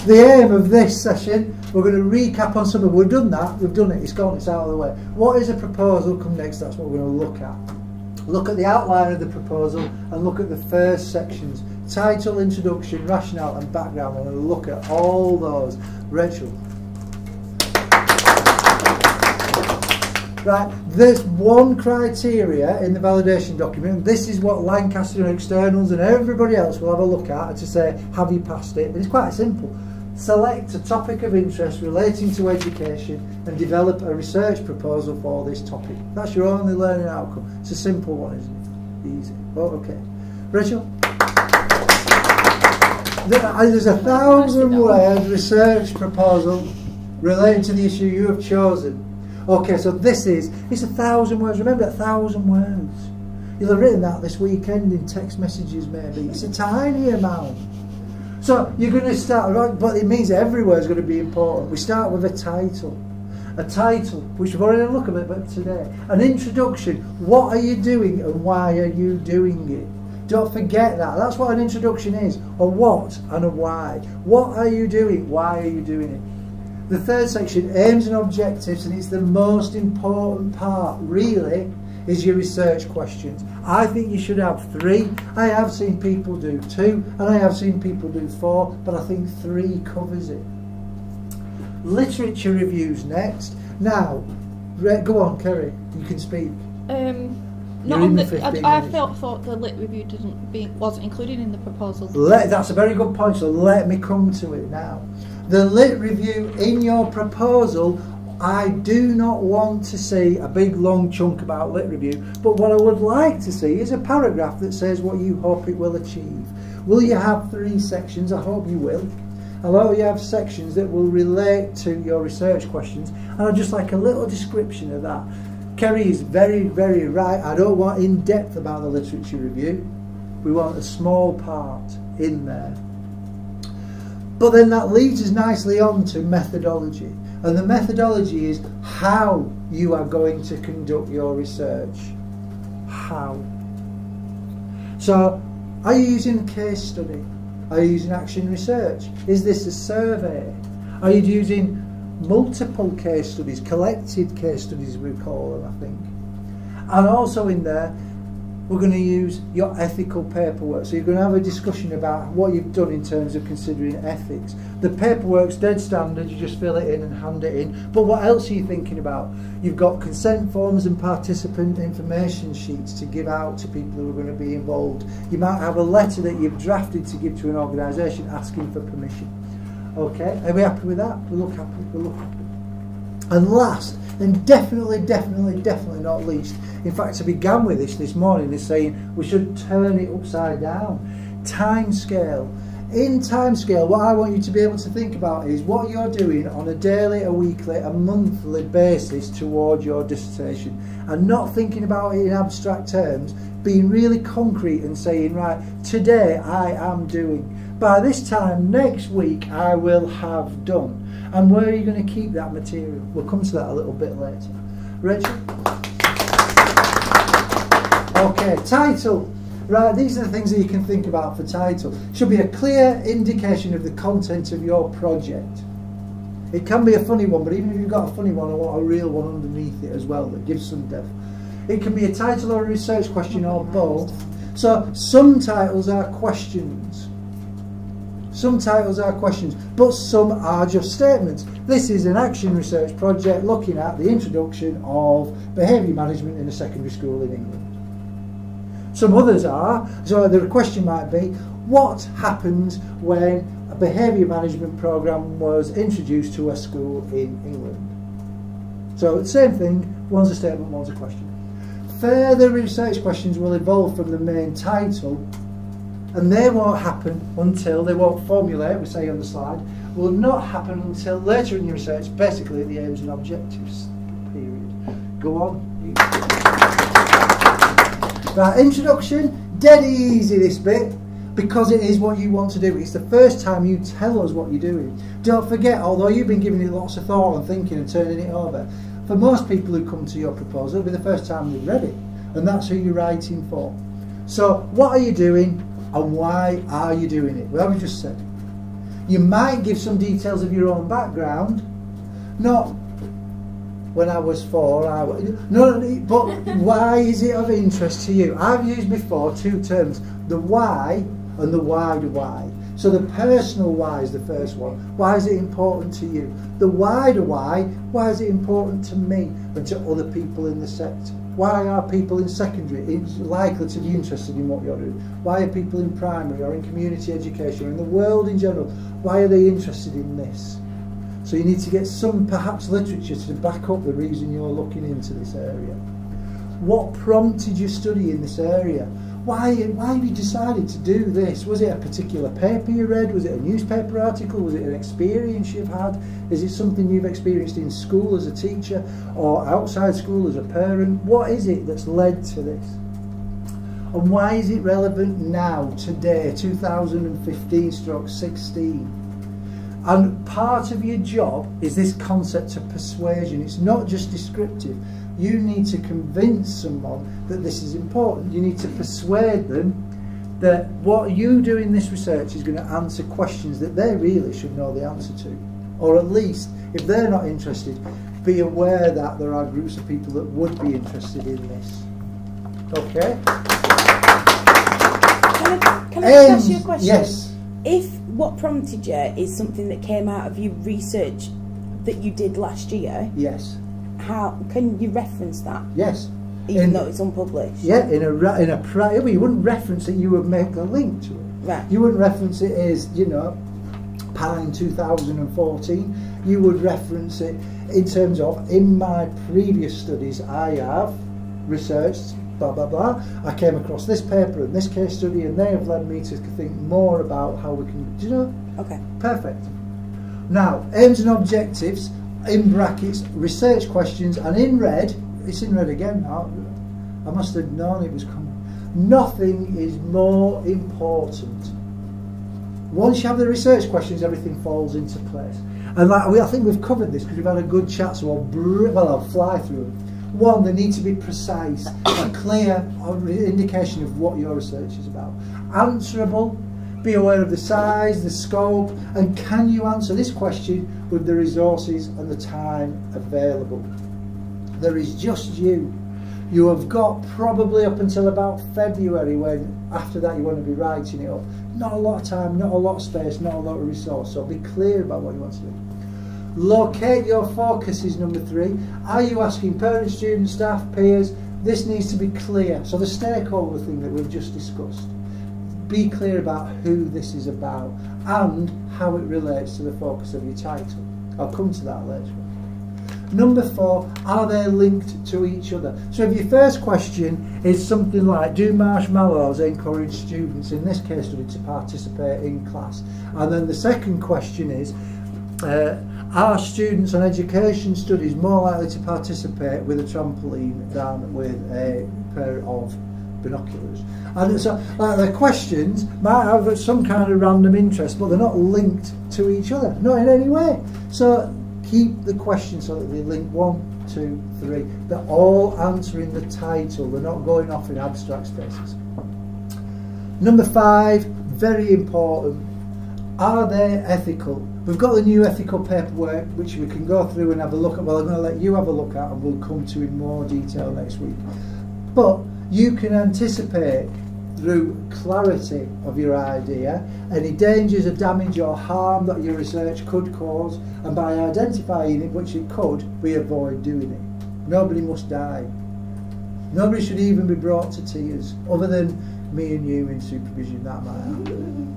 the aim of this session, we're going to recap on some of, we've done that, we've done it, it's gone, it's out of the way. What is a proposal? Come next, that's what we're going to look at. Look at the outline of the proposal and look at the first sections. Title, introduction, rationale and background. We're going to look at all those. Rachel. Right, there's one criteria in the validation document. This is what Lancaster and externals and everybody else will have a look at to say, have you passed it? But it's quite simple. Select a topic of interest relating to education and develop a research proposal for this topic. That's your only learning outcome. It's a simple one, isn't it? Easy. Oh, okay. Rachel? There's a 1,000-word research proposal relating to the issue you have chosen. Okay, so it's 1,000 words. Remember, 1,000 words. You'll have written that this weekend in text messages maybe. It's a tiny amount. So you're going to start, right, but it means every word is going to be important. We start with a title. A title, which we've already looked at today. An introduction. What are you doing and why are you doing it? Don't forget that. That's what an introduction is. A what and a why. What are you doing? Why are you doing it? The third section, aims and objectives, and it's the most important part, really, is your research questions. I think you should have 3. I have seen people do 2, and I have seen people do 4, but I think 3 covers it. Literature reviews next. Now, go on, Kerry, you can speak. Not on I thought the lit review wasn't included in the proposal. That's a very good point, so let me come to it now. The lit review in your proposal, I do not want to see a big long chunk about lit review, but what I would like to see is a paragraph that says what you hope it will achieve. Will you have 3 sections? I hope you will. I hope you have sections that will relate to your research questions, and I'd just like a little description of that. Kerry is very, very right. I don't want in-depth about the literature review. We want a small part in there. But then that leads us nicely on to methodology. And the methodology is how you are going to conduct your research. How. So, are you using a case study? Are you using action research? Is this a survey? Are you using multiple case studies, collected case studies we call them, I think. And also in there, we're going to use your ethical paperwork. So you're going to have a discussion about what you've done in terms of considering ethics. The paperwork's dead standard, you just fill it in and hand it in. But what else are you thinking about? You've got consent forms and participant information sheets to give out to people who are going to be involved. You might have a letter that you've drafted to give to an organisation asking for permission. Okay, are we happy with that? We look happy, we look happy. And last, and definitely not least, in fact I began with this morning, is saying we should turn it upside down. Time scale. In time scale, what I want you to be able to think about is what you're doing on a daily, a weekly, a monthly basis toward your dissertation, and not thinking about it in abstract terms, being really concrete and saying, right, today I am doing, by this time next week I will have done. And where are you going to keep that material? We'll come to that a little bit later. Rachel? Okay, title. Right, these are the things that you can think about for title. Should be a clear indication of the content of your project. It can be a funny one, but even if you've got a funny one, I want a real one underneath it as well that gives some depth. It can be a title or a research question or both. So some titles are questions. Some titles are questions, but some are just statements. This is an action research project looking at the introduction of behaviour management in a secondary school in England. Some others are, so the question might be, what happened when a behaviour management programme was introduced to a school in England? So the same thing, one's a statement, one's a question. Further research questions will evolve from the main title, and they won't happen until, they won't formulate, we say on the slide, will not happen until later in your research, basically the aims and objectives period. Go on. Right, introduction, dead easy this bit, because it is what you want to do. It's the first time you tell us what you're doing. Don't forget, although you've been giving it lots of thought and thinking and turning it over, for most people who come to your proposal, it'll be the first time they've read it, and that's who you're writing for. So, what are you doing, and why are you doing it? Well, we just said. You might give some details of your own background, not when I was 4, but why is it of interest to you? I've used before 2 terms, the why and the wider why. So the personal why is the first one. Why is it important to you? The wider why is it important to me and to other people in the sector? Why are people in secondary likely to be interested in what you're doing? Why are people in primary or in community education or in the world in general, why are they interested in this? So you need to get some perhaps literature to back up the reason you're looking into this area. What prompted you study in this area? Why have you decided to do this? Was it a particular paper you read? Was it a newspaper article? Was it an experience you've had? Is it something you've experienced in school as a teacher or outside school as a parent? What is it that's led to this? And why is it relevant now, today, 2015/16? And part of your job is this concept of persuasion. It's not just descriptive. You need to convince someone that this is important. You need to persuade them that what you do in this research is going to answer questions that they really should know the answer to. Or at least, if they're not interested, be aware that there are groups of people that would be interested in this. Okay? Can I ask you a question? Yes. If what prompted you is something that came out of your research that you did last year, yes. How can you reference that? Yes. Even though it's unpublished? Yeah, you wouldn't reference it, you would make a link to it. Right. You wouldn't reference it as, Pine 2014. You would reference it in terms of, in my previous studies, I have researched, blah, blah, blah. I came across this paper and this case study, and they have led me to think more about how we can, Okay. Perfect. Now, aims and objectives, in brackets, research questions, and in red, it's in red again now, I must have known it was coming. Nothing is more important. Once you have the research questions, everything falls into place. And I think we've covered this because we've had a good chat, so I'll fly through them. 1, they need to be precise, a clear indication of what your research is about. Answerable, be aware of the size, the scope, and can you answer this question with the resources and the time available. There is just you. You have got probably up until about February, when after that you want to be writing it up. Not a lot of time, not a lot of space, not a lot of resource, so be clear about what you want to do. Locate your focus is number 3. Are you asking parents, students, staff, peers? This needs to be clear. So the stakeholder thing that we've just discussed. Be clear about who this is about and how it relates to the focus of your title. I'll come to that later. Number 4, are they linked to each other? So if your first question is something like, do marshmallows encourage students, in this case study, to participate in class? And then the second question is, are students on education studies more likely to participate with a trampoline than with a pair of binoculars? And so the questions might have some kind of random interest, but they're not linked to each other, not in any way. So keep the questions so that they link 1, 2, 3. They're all answering the title. They're not going off in abstract spaces. Number 5, very important. Are they ethical? We've got the new ethical paperwork, which we can go through and have a look at. Well, I'm going to let you have a look at, and we'll come to in more detail next week. But you can anticipate through clarity of your idea any dangers of damage or harm that your research could cause, and by identifying it, which it could, we avoid doing it. Nobody must die. Nobody should even be brought to tears, other than me and you in supervision. That might happen.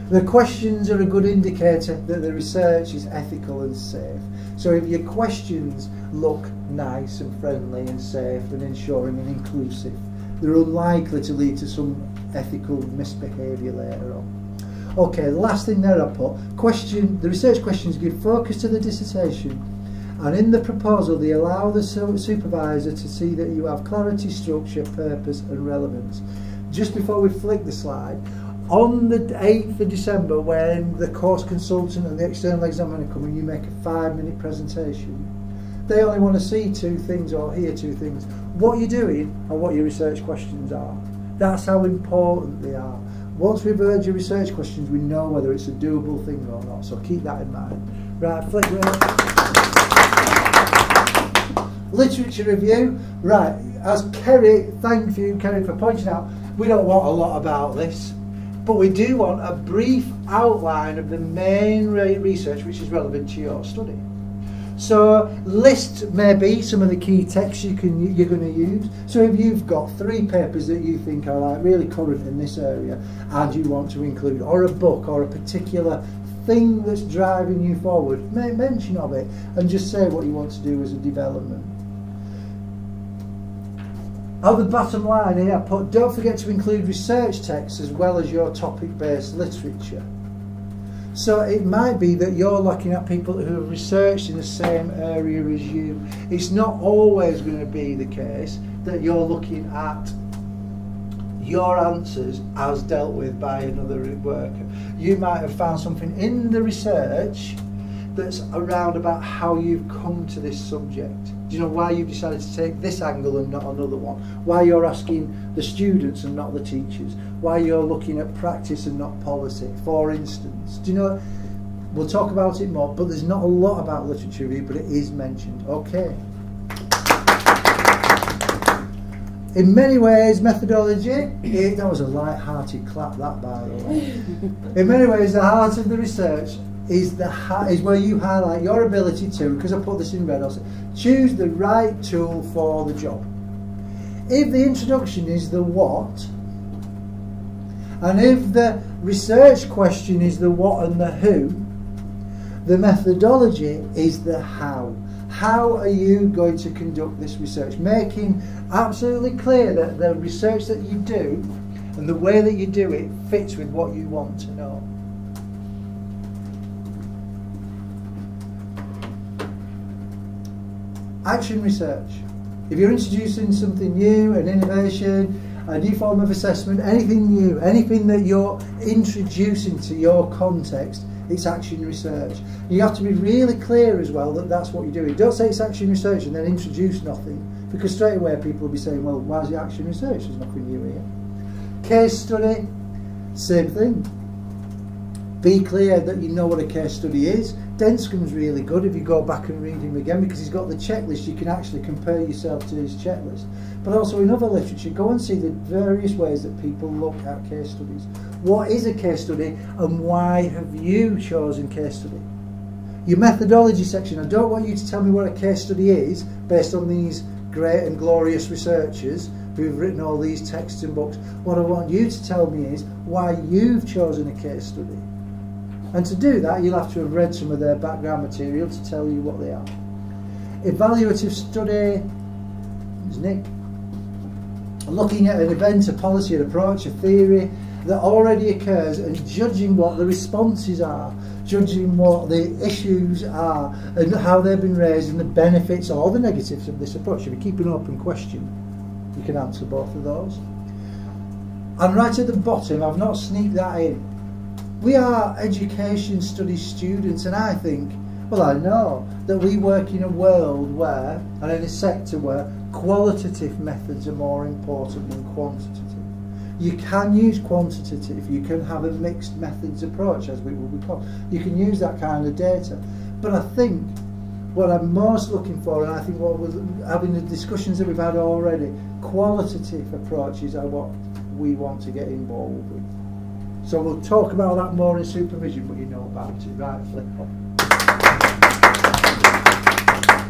The questions are a good indicator that the research is ethical and safe. So if your questions look nice and friendly and safe and ensuring and inclusive, they're unlikely to lead to some ethical misbehaviour later on. Okay, the last thing there I put, the research questions give focus to the dissertation, and in the proposal they allow the supervisor to see that you have clarity, structure, purpose and relevance. Just before we flick the slide, on the 8th of December, when the course consultant and the external examiner come and you make a 5-minute presentation, they only want to see 2 things or hear 2 things: what you're doing and what your research questions are. That's how important they are. once we've heard your research questions, we know whether it's a doable thing or not. So keep that in mind. Right, flick round. Literature review. Right, as Kerry, thank you, Kerry, for pointing out, we don't want a lot about this, but we do want a brief outline of the main research which is relevant to your study. So list maybe some of the key texts you're going to use. So if you've got 3 papers that you think are like really current in this area and you want to include, or a book or a particular thing that's driving you forward, make mention of it and just say what you want to do as a development. On the bottom line here, don't forget to include research texts as well as your topic-based literature. So it might be that you're looking at people who have researched in the same area as you. It's not always going to be the case that you're looking at your answers as dealt with by another worker. You might have found something in the research that's around about how you've come to this subject. Do you know why you've decided to take this angle and not another one? Why you're asking the students and not the teachers? Why you're looking at practice and not policy, for instance? Do you know? We'll talk about it more, but there's not a lot about literature review, but it is mentioned. Okay. In many ways, methodology, that was a light-hearted clap, that, by the way. In many ways, the heart of the research is where you highlight your ability to, because I put this in red, I'll say, choose the right tool for the job. If the introduction is the what, and if the research question is the what and the who, the methodology is the how. How are you going to conduct this research? Making absolutely clear that the research that you do and the way that you do it fits with what you want to know. Action research. If you're introducing something new, an innovation, a new form of assessment, anything new, anything that you're introducing to your context, it's action research. You have to be really clear as well that that's what you're doing. Don't say it's action research and then introduce nothing, because straight away people will be saying, well, why is it action research? There's nothing new here. Case study, same thing. Be clear that you know what a case study is. Denscombe's really good if you go back and read him again, because he's got the checklist. You can actually compare yourself to his checklist. But also in other literature, go and see the various ways that people look at case studies. What is a case study and why have you chosen case study? Your methodology section, I don't want you to tell me what a case study is based on these great and glorious researchers who've written all these texts and books. What I want you to tell me is why you've chosen a case study. And to do that, you'll have to have read some of their background material to tell you what they are. Evaluative study, there's Nick. Looking at an event, a policy, an approach, a theory that already occurs and judging what the responses are, judging what the issues are and how they've been raised and the benefits or the negatives of this approach. If you keep an open question, you can answer both of those. And right at the bottom, I've not sneaked that in. We are education studies students, and I think, well, I know that we work in a world where, and in a sector where, qualitative methods are more important than quantitative. You can use quantitative, you can have a mixed methods approach, as we will be called. You can use that kind of data. But I think what I'm most looking for, and I think what we're having the discussions that we've had already, qualitative approaches are what we want to get involved with. So we'll talk about that more in supervision, but you know about it, right? Flip on.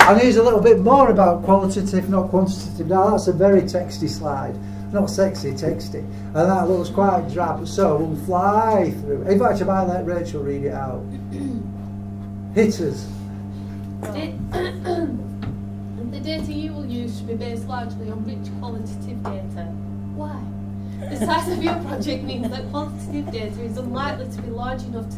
And here's a little bit more about qualitative, not quantitative. Now that's a very texty slide. Not sexy, texty. And that looks quite drab, so we'll fly through. In fact, I might let Rachel read it out. Hit us. The data you will use should be based largely on rich qualitative data. Why? The size of your project means that quantitative data is unlikely to be large enough to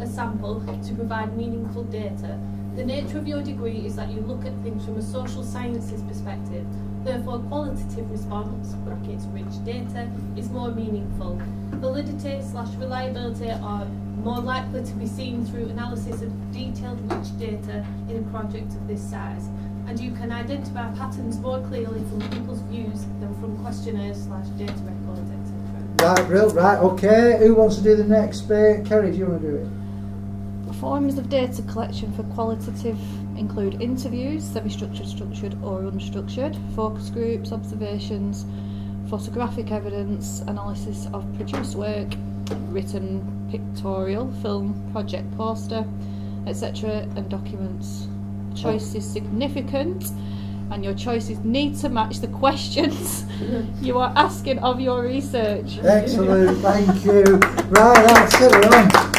a sample to provide meaningful data. The nature of your degree is that you look at things from a social sciences perspective. Therefore, qualitative response, brackets rich data, is more meaningful. Validity/reliability are more likely to be seen through analysis of detailed rich data in a project of this size. And you can identify patterns more clearly from people's views than from questionnaires/data records, etc. Right, brilliant. Right, okay. Who wants to do the next bit? Kerry, do you want to do it? Forms of data collection for qualitative include interviews, semi-structured, structured or unstructured, focus groups, observations, photographic evidence, analysis of produced work, written, pictorial, film, project poster, etc. and documents. Choice is significant and your choices need to match the questions you are asking of your research. Excellent, thank you. Right, that's it.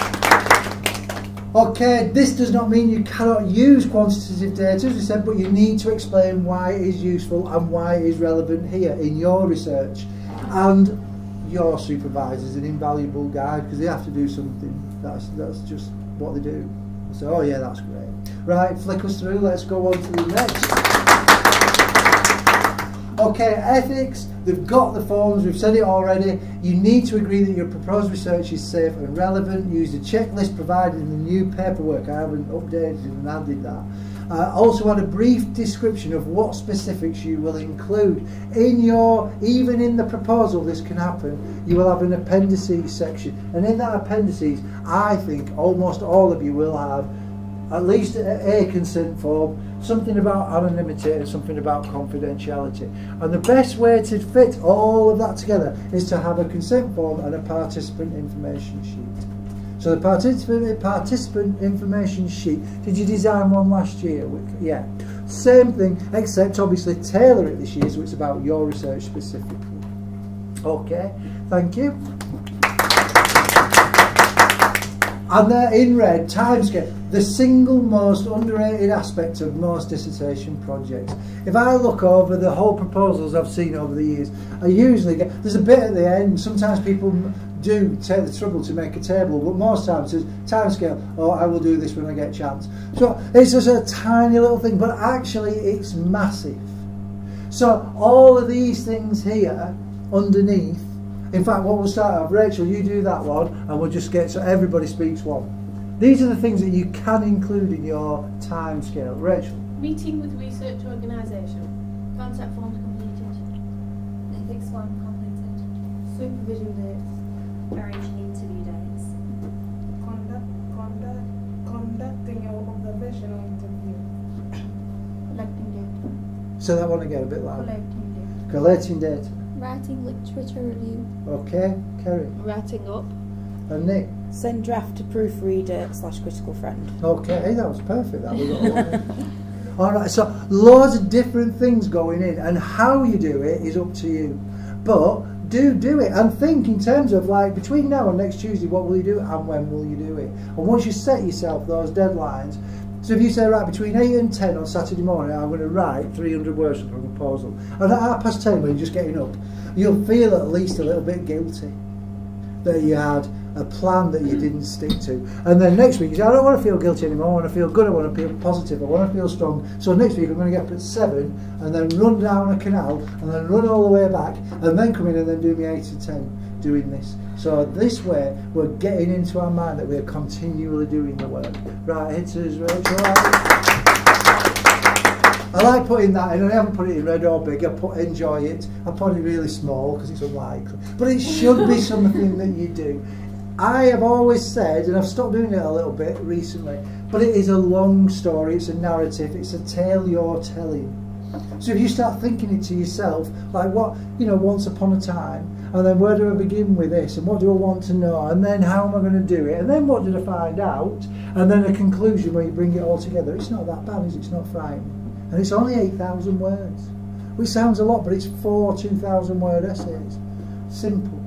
Okay, this does not mean you cannot use quantitative data, as we said, but you need to explain why it is useful and why it is relevant here in your research. And your supervisor is an invaluable guide because they have to do something. That's just what they do. So, oh yeah, that's great. Right, flick us through. Let's go on to the next. Okay, ethics. They've got the forms. We've said it already. You need to agree that your proposed research is safe and relevant. Use the checklist provided in the new paperwork. I haven't updated and added that. Also add a brief description of what specifics you will include. Even in the proposal this can happen, you will have an appendices section. And in that appendices, I think almost all of you will have at least a consent form, something about anonymity and something about confidentiality. And the best way to fit all of that together is to have a consent form and a participant information sheet. So the participant information sheet, did you design one last year? Yeah. Same thing, except obviously tailor it this year so it's about your research specifically. Okay, thank you. And there in red, timescale, the single most underrated aspect of most dissertation projects. If I look over the whole proposals I've seen over the years, I usually get, there's a bit at the end, sometimes people do take the trouble to make a table, but most times it's timescale, oh, I will do this when I get a chance. So it's just a tiny little thing, but actually it's massive. So all of these things here underneath, in fact, what we'll start off, Rachel, you do that one, and we'll just get so everybody speaks one. These are the things that you can include in your time scale. Rachel. Meeting with research organisation. Concept forms completed. Ethics form completed. Supervision dates. Arranging interview dates. Conducting your observational interview. Collecting data. Say that one again, a bit louder. Collecting data. Collecting data. Writing literature review. Okay, Kerry. Writing up. And Nick. Send draft to proofreader / critical friend. Okay, hey, that was perfect. That was all right, so loads of different things going in, and how you do it is up to you. But do it and think in terms of like between now and next Tuesday, what will you do and when will you do it? And once you set yourself those deadlines, so if you say, right, between 8 and 10 on Saturday morning, I'm going to write 300 words for a proposal, and at 10:30 when you're just getting up, you'll feel at least a little bit guilty that you had a plan that you didn't stick to. And then next week you say, I don't want to feel guilty anymore, I want to feel good, I want to feel positive, I want to feel strong. So next week I'm going to get up at 7 and then run down a canal and then run all the way back and then come in and then do me 8 to 10 doing this. So this way we're getting into our mind that we're continually doing the work. Right, hit us, Rachel. I like putting that in, and I haven't put it in red or big, I put enjoy it. I put it really small because it's unlikely. But it should be something that you do. I have always said, and I've stopped doing it a little bit recently, but it is a long story, it's a narrative, it's a tale you're telling. So if you start thinking it to yourself, like what, you know, once upon a time, and then where do I begin with this, and what do I want to know, and then how am I going to do it, and then what did I find out, and then a conclusion where you bring it all together. It's not that bad, is it? It's not frightening. And it's only 8,000 words, which sounds a lot, but it's 4 2,000 word essays. Simple.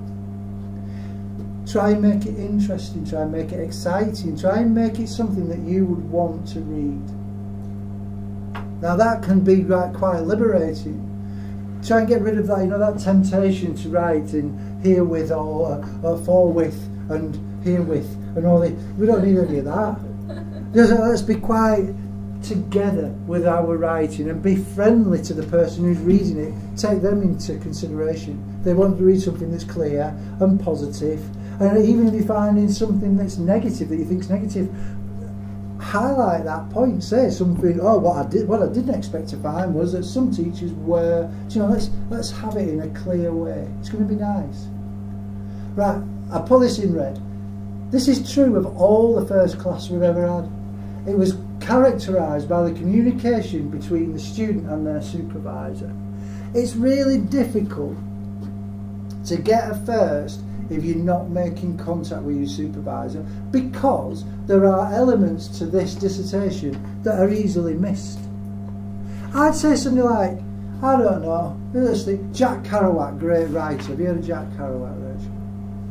Try and make it interesting, try and make it exciting, try and make it something that you would want to read. Now that can be quite liberating. Try and get rid of that, you know, that temptation to write in herewith or forthwith and herewith and all the. We don't need any of that. Let's be quite together with our writing and be friendly to the person who's reading it. Take them into consideration. They want to read something that's clear and positive. And even if you're finding something that's negative, that you think's negative, highlight that point. Say something. Oh, what I didn't expect to find was that some teachers were. You know, let's have it in a clear way. It's going to be nice. Right, I put this in red. This is true of all the first class we've ever had. It was characterised by the communication between the student and their supervisor. It's really difficult to get a first if you're not making contact with your supervisor, because there are elements to this dissertation that are easily missed. I'd say something like, I don't know, Jack Kerouac, great writer. Have you heard of Jack Kerouac, Rachel?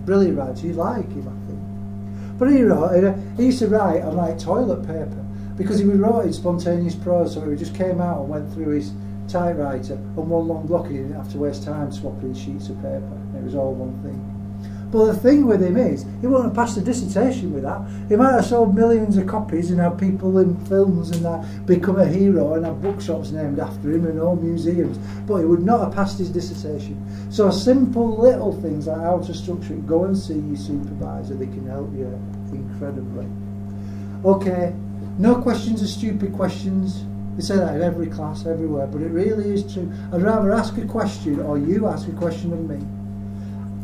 Brilliant writer, you like him, I think. But he used to write on like toilet paper, because he wrote in spontaneous prose, so he just came out and went through his typewriter on one long block, and he didn't have to waste time swapping sheets of paper. It was all one thing. But the thing with him is, he wouldn't have passed a dissertation with that. He might have sold millions of copies and had people in films and that become a hero and have bookshops named after him and all museums, but he would not have passed his dissertation. So simple little things like how to structure it, go and see your supervisor, they can help you incredibly. Okay, no questions are stupid questions. They say that in every class, everywhere, but it really is true. I'd rather ask a question, or you ask a question of me,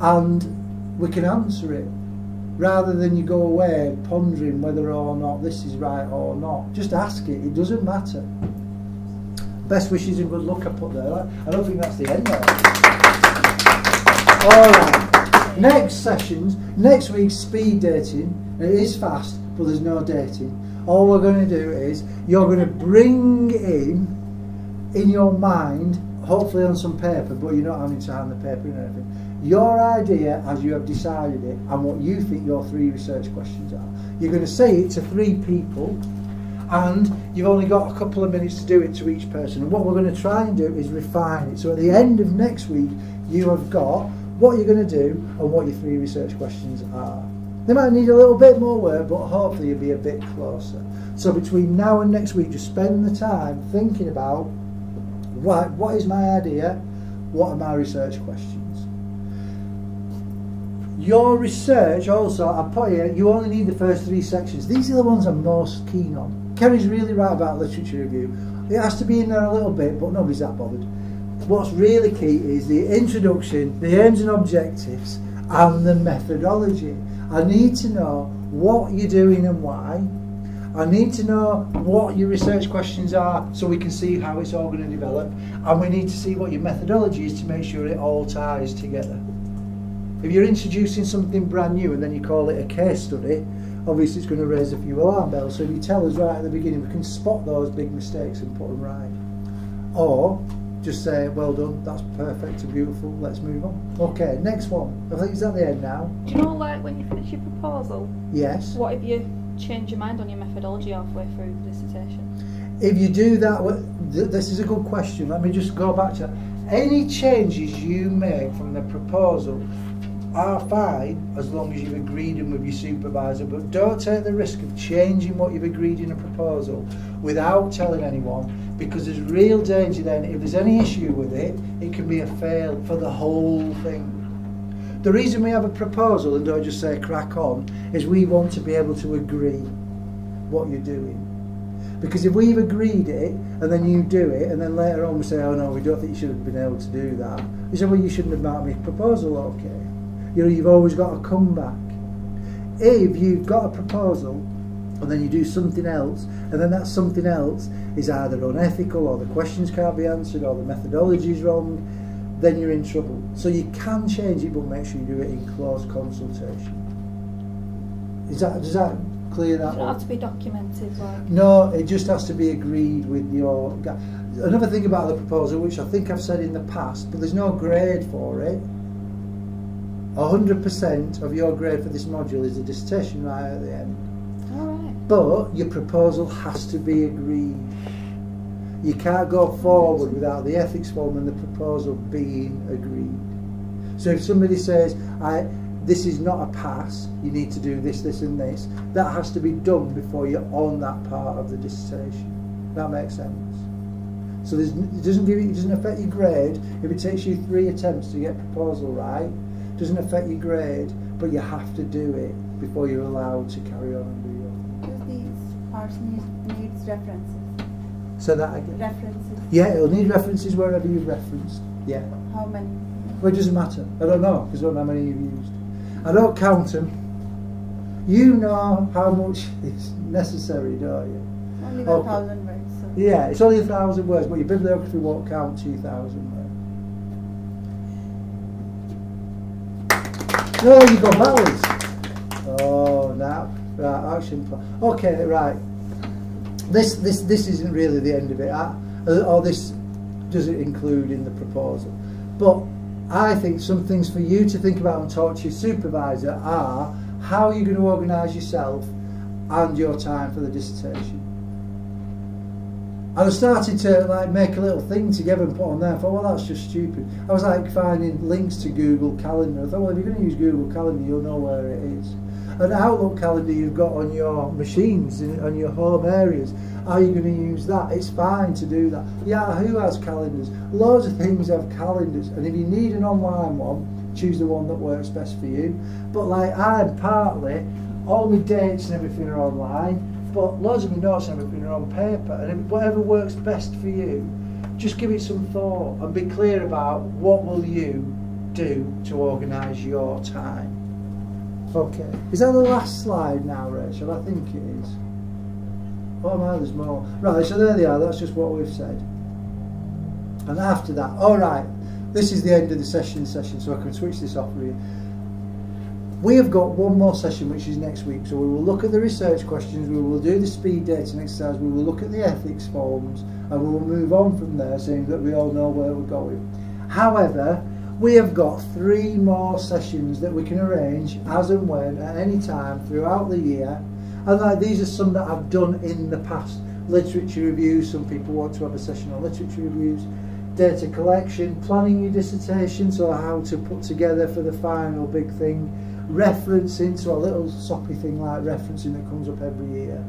and we can answer it, rather than you go away pondering whether or not this is right or not. Just ask it, it doesn't matter. Best wishes and good luck I put there. I don't think that's the end there. Alright, next sessions, next week's speed dating. It is fast, but there's no dating. All we're going to do is, you're going to bring in your mind, hopefully on some paper, but you're not having to hand the paper in or anything, your idea as you have decided it and what you think your 3 research questions are. You're going to say it to 3 people, and you've only got a couple of minutes to do it to each person. And what we're going to try and do is refine it. So at the end of next week, you have got what you're going to do and what your 3 research questions are. They might need a little bit more work, but hopefully you'll be a bit closer. So between now and next week, just spend the time thinking about, right, what is my idea? What are my research questions? Your research also, I put here, you only need the first 3 sections. These are the ones I'm most keen on. Kerry's really right about literature review. It has to be in there a little bit, but nobody's that bothered. What's really key is the introduction, the aims and objectives, and the methodology. I need to know what you're doing and why. I need to know what your research questions are so we can see how it's all going to develop. And we need to see what your methodology is to make sure it all ties together. If you're introducing something brand new and then you call it a case study, obviously it's going to raise a few alarm bells. So if you tell us right at the beginning, we can spot those big mistakes and put them right. Or just say, well done, that's perfect and beautiful, let's move on. Okay, next one. I think it's at the end now. Do you know, like, when you finish your proposal? Yes. What if you change your mind on your methodology halfway through the dissertation? If you do that, this is a good question. Let me just go back to any changes you make from the proposal are fine as long as you've agreed them with your supervisor, but don't take the risk of changing what you've agreed in a proposal without telling anyone, because there's real danger then, if there's any issue with it, it can be a fail for the whole thing. The reason we have a proposal and don't just say crack on is we want to be able to agree what you're doing. Because if we've agreed it and then you do it and then later on we say, oh no, we don't think you should have been able to do that, you say, well, you shouldn't have marked my proposal okay. You know, you've always got a comeback. If you've got a proposal and then you do something else, and then that something else is either unethical or the questions can't be answered or the methodology is wrong, then you're in trouble. So you can change it, but make sure you do it in close consultation. Does that clear that? Does it have to be documented? Like? No, it just has to be agreed with your... Another thing about the proposal, which I think I've said in the past, but there's no grade for it. 100% of your grade for this module is a dissertation right at the end. Alright. But your proposal has to be agreed. You can't go forward without the ethics form and the proposal being agreed. So if somebody says, this is not a pass, you need to do this, this and this, that has to be done before you're on that part of the dissertation. That makes sense? So it doesn't affect your grade if it takes you 3 attempts to get a proposal right. Doesn't affect your grade, but you have to do it before you're allowed to carry on and do your thing. Do these parts needs references? So that again? References. Yeah, it'll need references wherever you've referenced. Yeah. How many? Well, it doesn't matter. I don't know, because I don't know how many you've used. I don't count them. You know how much is necessary, don't you? Only got 1,000 words. So. Yeah, it's only 1,000 words, but your bibliography won't count 2,000 words. No, you go backwards. Oh, now, right, action plan. Okay, right. This isn't really the end of it, or this doesn't include in the proposal. But I think some things for you to think about and talk to your supervisor are how you're going to organise yourself and your time for the dissertation. And I started to like make a little thing together and put on there. I thought, well, that's just stupid. I was like finding links to Google Calendar. I thought, well, if you're going to use Google Calendar, you'll know where it is. An Outlook calendar you've got on your machines, on your home areas. Are you going to use that? It's fine to do that. Yahoo has calendars. Loads of things have calendars. And if you need an online one, choose the one that works best for you. But like I'm partly, all my dates and everything are online, but loads of my notes and everything are on paper. And whatever works best for you, just give it some thought and be clear about what will you do to organise your time. Okay, is that the last slide now, Rachel? I think it is. Oh no, there's more. Right, so there they are, that's just what we've said. And after that, alright, this is the end of the session, so I can switch this off with you. We have got one more session which is next week, so we will look at the research questions, we will do the speed dating exercise, we will look at the ethics forms, and we will move on from there, saying that we all know where we're going. However, we have got 3 more sessions that we can arrange as and when at any time throughout the year, and like these are some that I've done in the past. Literature reviews, some people want to have a session on literature reviews, data collection, planning your dissertation, so how to put together for the final big thing, referencing, so a little soppy thing like referencing that comes up every year.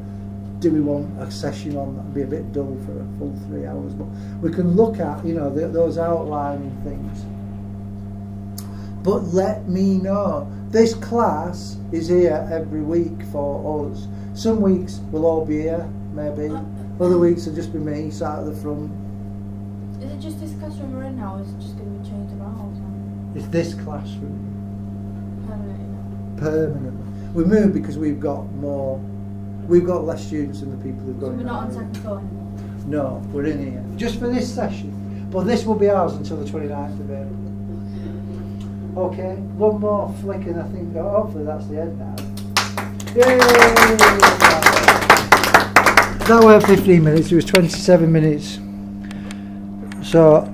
Do we want a session on that? Would be a bit dull for a full 3 hours, but we can look at, you know, those outlining things. But let me know. This class is here every week for us. Some weeks we'll all be here, maybe. Other weeks will just be me sat at the front. Is it just this classroom we're in now, or is it just going to be changed about all the time? It's this classroom. Permanently? Permanently. We moved because we've got less students than the people who've So gone. we're not on second floor anymore? No, we're in here. Just for this session. But this will be ours until the 29th of April. Okay, one more flick and I think, hopefully that's the end now. Yay! That went 15 minutes, it was 27 minutes. So